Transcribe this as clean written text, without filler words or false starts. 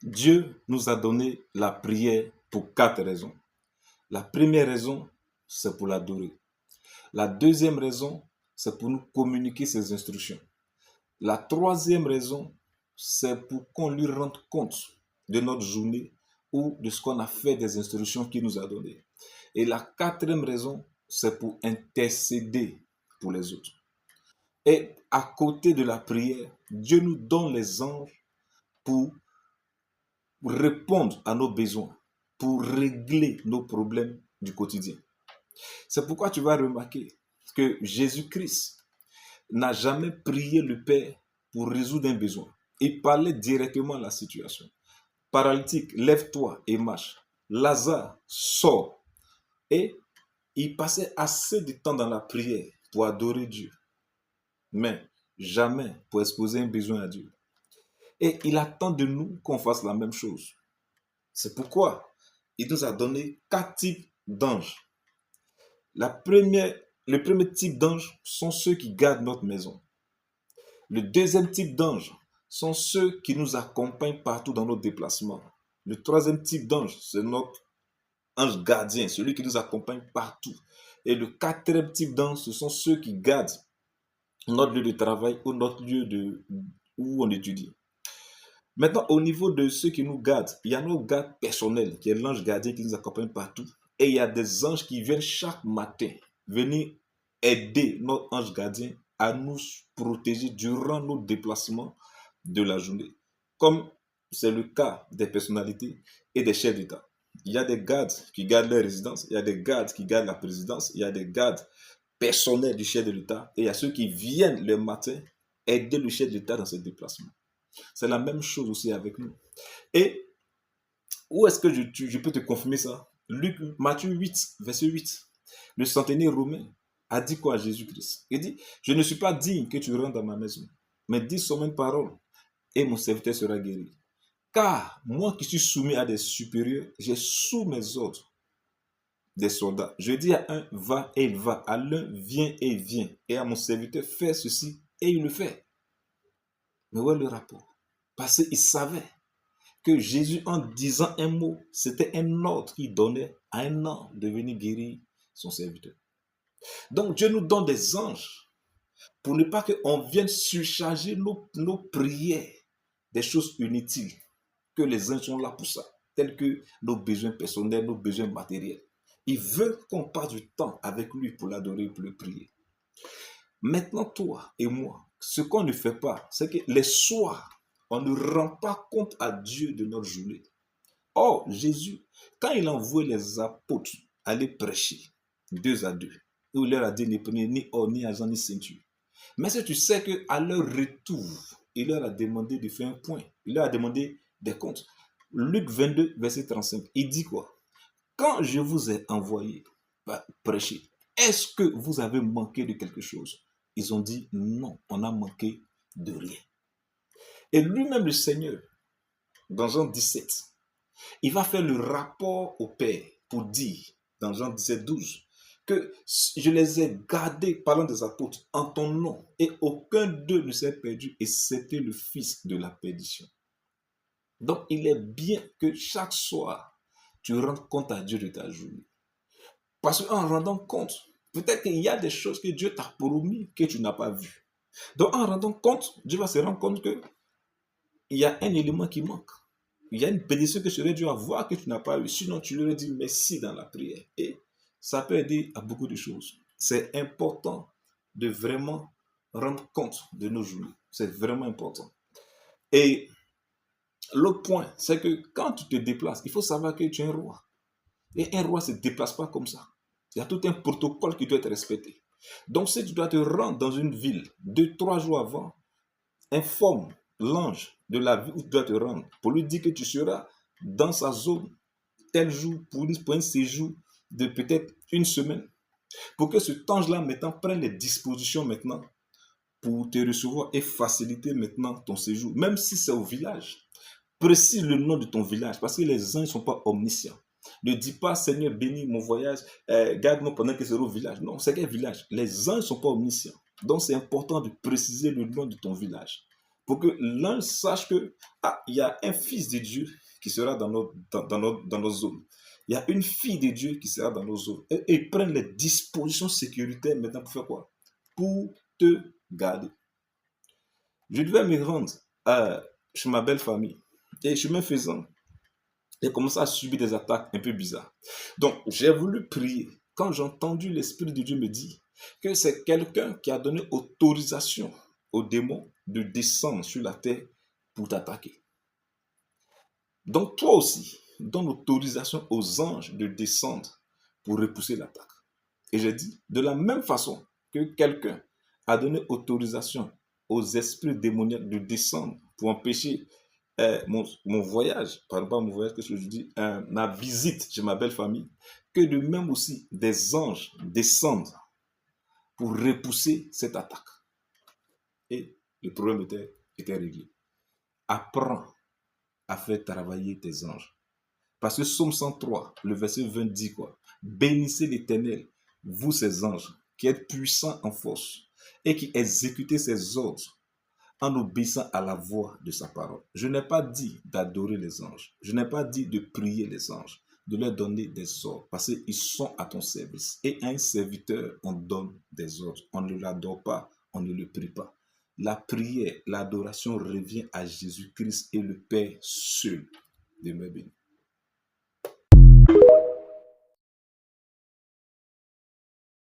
Dieu nous a donné la prière pour 4 raisons. La première raison, c'est pour l'adorer. La deuxième raison, c'est pour nous communiquer ses instructions. La troisième raison, c'est pour qu'on lui rende compte de notre journée ou de ce qu'on a fait des instructions qu'il nous a données. Et la quatrième raison, c'est pour intercéder pour les autres. Et à côté de la prière, Dieu nous donne les anges pour répondre à nos besoins, pour régler nos problèmes du quotidien. C'est pourquoi tu vas remarquer que Jésus-Christ n'a jamais prié le Père pour résoudre un besoin. Il parlait directement à la situation. Paralytique, lève-toi et marche. Lazare, sort. Et il passait assez de temps dans la prière pour adorer Dieu, mais jamais pour exposer un besoin à Dieu. Et il attend de nous qu'on fasse la même chose. C'est pourquoi il nous a donné 4 types d'anges. Le premier type d'anges sont ceux qui gardent notre maison. Le deuxième type d'anges sont ceux qui nous accompagnent partout dans nos déplacements. Le troisième type d'ange, c'est notre ange gardien, celui qui nous accompagne partout. Et le quatrième type d'ange, ce sont ceux qui gardent notre lieu de travail ou notre lieu où on étudie. Maintenant, au niveau de ceux qui nous gardent, il y a notre garde personnel, qui est l'ange gardien qui nous accompagne partout. Et il y a des anges qui viennent chaque matin venir aider notre ange gardien à nous protéger durant nos déplacements de la journée. Comme c'est le cas des personnalités et des chefs d'État. Il y a des gardes qui gardent leur résidence, il y a des gardes qui gardent la présidence, il y a des gardes personnels du chef de l'État et il y a ceux qui viennent le matin aider le chef d'État dans ses déplacements. C'est la même chose aussi avec nous. Et où est-ce que je peux te confirmer ça? Matthieu 8, verset 8. Le centenier romain a dit quoi à Jésus-Christ? Il dit, je ne suis pas digne que tu rentres dans ma maison, mais dis seulement une parole et mon serviteur sera guéri. Car moi qui suis soumis à des supérieurs, j'ai sous mes ordres des soldats. Je dis à un, va et il va, à l'un, viens et il vient, et à mon serviteur, fais ceci et il le fait. Mais où est le rapport? Parce qu'il savait que Jésus, en disant un mot, c'était un ordre qu'il donnait à un homme de venir guérir son serviteur. Donc Dieu nous donne des anges pour ne pas qu'on vienne surcharger nos prières des choses inutiles, que les anges sont là pour ça, tels que nos besoins personnels, nos besoins matériels. Il veut qu'on passe du temps avec lui pour l'adorer, pour le prier. Maintenant, toi et moi, ce qu'on ne fait pas, c'est que les soirs, on ne rend pas compte à Dieu de notre journée. Or, Jésus, quand il envoie les apôtres aller prêcher, 2 à 2, où il leur a dit ne prenez ni or, ni argent, ni ceinture. Mais si tu sais qu'à leur retour, il leur a demandé de faire un point, il leur a demandé des comptes. Luc 22, verset 35, il dit quoi? Quand je vous ai envoyé prêcher, est-ce que vous avez manqué de quelque chose? Ils ont dit non, on a manqué de rien. Et lui-même, le Seigneur, dans Jean 17, il va faire le rapport au Père pour dire, dans Jean 17, 12, que je les ai gardés, parlant des apôtres, en ton nom, et aucun d'eux ne s'est perdu, et c'était le Fils de la perdition. Donc, il est bien que chaque soir, tu rendes compte à Dieu de ta journée. Parce qu'en rendant compte, peut-être qu'il y a des choses que Dieu t'a promis que tu n'as pas vues. Donc, en rendant compte, Dieu va se rendre compte qu'il y a un élément qui manque. Il y a une bénédiction que tu aurais dû avoir que tu n'as pas eu. Sinon, tu lui aurais dit merci dans la prière. Et ça peut aider à beaucoup de choses. C'est important de vraiment rendre compte de nos journées. C'est vraiment important. Et l'autre point, c'est que quand tu te déplaces, il faut savoir que tu es un roi. Et un roi ne se déplace pas comme ça. Il y a tout un protocole qui doit être respecté. Donc, si tu dois te rendre dans une ville 2, 3 jours avant, informe l'ange de la ville où tu dois te rendre pour lui dire que tu seras dans sa zone tel jour pour un séjour de peut-être une semaine. Pour que cet ange-là maintenant prenne les dispositions maintenant pour te recevoir et faciliter maintenant ton séjour. Même si c'est au village, précise le nom de ton village parce que les anges ne sont pas omniscients. Ne dis pas, Seigneur, bénis mon voyage, garde-moi pendant que je serai au village. Non, c'est quel village? Les anges ne sont pas omniscients. Donc, c'est important de préciser le nom de ton village pour que l'ange sache que, ah, il y a un fils de Dieu qui sera dans nos zones. Il y a une fille de Dieu qui sera dans nos zones. Et ils prennent les dispositions sécuritaires maintenant pour faire quoi? Pour te garder. Je devais me rendre chez ma belle famille. Et chemin faisant, j'ai commencé à subir des attaques un peu bizarres. Donc, j'ai voulu prier. Quand j'ai entendu l'Esprit de Dieu me dire que c'est quelqu'un qui a donné autorisation aux démons de descendre sur la terre pour t'attaquer. Donc, toi aussi, donne autorisation aux anges de descendre pour repousser l'attaque. Et j'ai dit, de la même façon que quelqu'un a donné autorisation aux esprits démoniaques de descendre pour empêcher mon voyage, pardon, pas mon voyage, qu'est-ce que je dis, ma visite chez ma belle famille, que de même aussi des anges descendent pour repousser cette attaque. Et le problème était réglé. Apprends à faire travailler tes anges. Parce que Psaume 103, le verset 20 dit quoi? Bénissez l'Éternel, vous ses anges, qui êtes puissants en force et qui exécutez ses ordres en obéissant à la voix de sa parole. Je n'ai pas dit d'adorer les anges. Je n'ai pas dit de prier les anges, de leur donner des ordres, parce qu'ils sont à ton service. Et à un serviteur, on donne des ordres. On ne l'adore pas, on ne le prie pas. La prière, l'adoration revient à Jésus-Christ et le Père seul. Demeure béni.